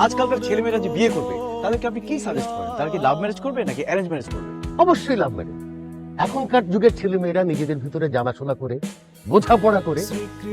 আজকালকার ছেলেমেয়েরা যে বিয়ে করবে তাদেরকে আপনি কি সাজেস্ট করেন? তারা কি লাভ ম্যারেজ করবে নাকি অ্যারেঞ্জ ম্যারেজ করবে? অবশ্যই লাভ ম্যারেজ। এখনকার যুগের ছেলেমেয়েরা নিজেদের ভিতরে জানাশোনা করে, বোঝাপড়া করে,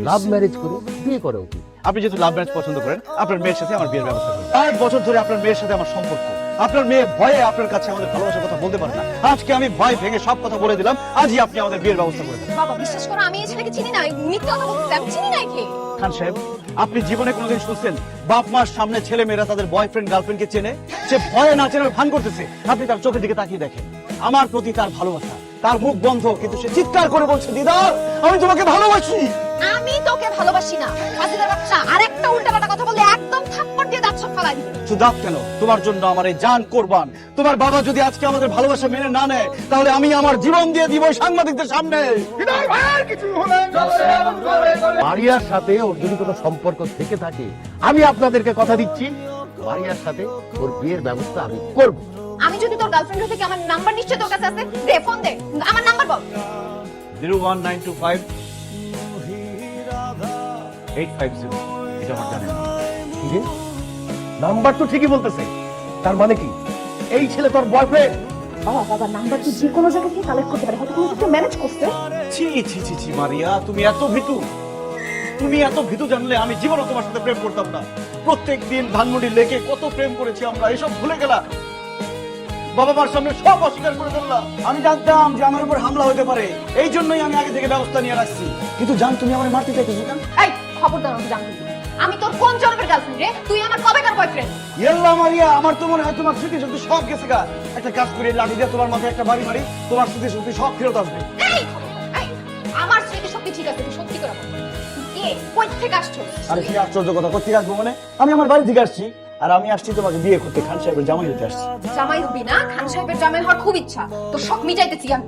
লাভ ম্যারেজ করে বিয়ে করে উচিত। আপনি যেহেতু লাভ ম্যারেজ পছন্দ করেন, আপনার মেয়ের সাথে আমার বিয়ের ব্যবস্থা করুন। 5 বছর ধরে আপনার মেয়ের সাথে আমার সম্পর্ক। আপনার মেয়ে ভয়ে আপনার কাছে আমাদের ভালোবাসার কথা বলতে পারে না। আজকে আমি ভয় ভেঙে সব কথা বলে দিলাম। আজই আপনি আমাদের বিয়ের ব্যবস্থা করে দেন। বাবা বিশ্বাস করো, আমি এই ছেলেকে চিনি না, মিথ্যা কথা বলতেছে, আমি চিনি না একে। খান সাহেব, আপনি জীবনে কোনোদিন শুনছেন বাপ মার সামনে ছেলে মেয়েরা তাদের বয়ফ্রেন্ড গার্লফ্রেন্ডকে চেনে? সে ভয়ে না চেনার ভান করতেছে। আপনি তার চোখের দিকে তাকিয়ে দেখেন, আমার প্রতি তার ভালোবাসা, তার মুখ বন্ধ, কিন্তু সে চিৎকার করে বলছে, দিদার আমি তোমাকে ভালোবাসি। আমি তোকে ভালোবাসি না, হাসিদার বাচ্চা। আরেকটা উল্টাপাল্টা কথা বললে একদম থাপ্পড় দিয়ে দাঁত সব ফালাই দিবি। শুধু দাঁত কেন, তোমার জন্য আমার এই জান কোরবান। তোমার বাবা যদি আজকে আমাদের ভালোবাসা মেনে না নেয়, তাহলে আমি আমার জীবন দিয়ে দিব সাংবাদিকদের সামনে। মারিয়ার সাথে ওর যদি কোনো সম্পর্ক থেকে থাকে, আমি আপনাদেরকে কথা দিচ্ছি, মারিয়ার সাথে ওর বিয়ের ব্যবস্থা আমি করব। আমি যদি তোর গার্লফ্রেন্ড হতে, আমার নাম্বার নিশ্চয় তোর কাছে আছে। দে ফোন দে, আমার নাম্বার বল। 01925 850। এটা আমার জানেন না। কি রে? নাম্বার তো ঠিকই বলতেছে, তার মানে কি এই ছেলে তোর বয়ফ্রেন্ড? বাবা বাবা নাম্বার তো যে কোনো জায়গা থেকে কালেক্ট করতে পারে, হয়তো কোনো কিছু ম্যানেজ করতে। ছি ছি ছি ছি মারিয়া, তুমি এত ভীতু। তুমি এত ভীতু জানলে আমি জীবনে তোমার সাথে প্রেম করতাম না। প্রত্যেকদিন ধানমন্ডি লেকে কত প্রেম করেছি আমরা, এসব ভুলে গেলা। বাবা মার সামনে সব অস্বীকার করে ফেললাম। আমি জানতাম যে আমার উপর হামলা হতে পারে, এই জন্যই আমি আগে থেকে ব্যবস্থা নিয়ে রাখছি। কিন্তু জান, তুমি আমার মারতে চাইতেছো কেন? এই খবরদার আমাকে জানবি না। আমি তোর কোন জন্মের গার্লফ্রেন্ড রে? তুই আমার কবেকার বয়ফ্রেন্ড? ইল্লা মারিয়া, আমার তো মনে হয় তোমার স্মৃতি শক্তি সব গেছে গা। একটা কাজ করে লাঠি দিয়ে তোমার মাথায় একটা বাড়ি মারি, তোমার স্মৃতি শক্তি সব ফেরত আসবে। এই এই, আমার স্মৃতি শক্তি ঠিক আছে, তুই সত্যি করে বল। কে কই থেকে আসছিস? আরে কি আশ্চর্য কথা, কোথেকে আসবো মানে? আমি আমার বাড়ি থেকে আসছি, আর আমি আসছি তোমাকে বিয়ে করতে, খান সাহেবের জামাই হতে আসছি। জামাই হবি না? খান সাহেবের জামাই হওয়ার খুব ইচ্ছা, তোর শখ মিটাইতেছি আমি।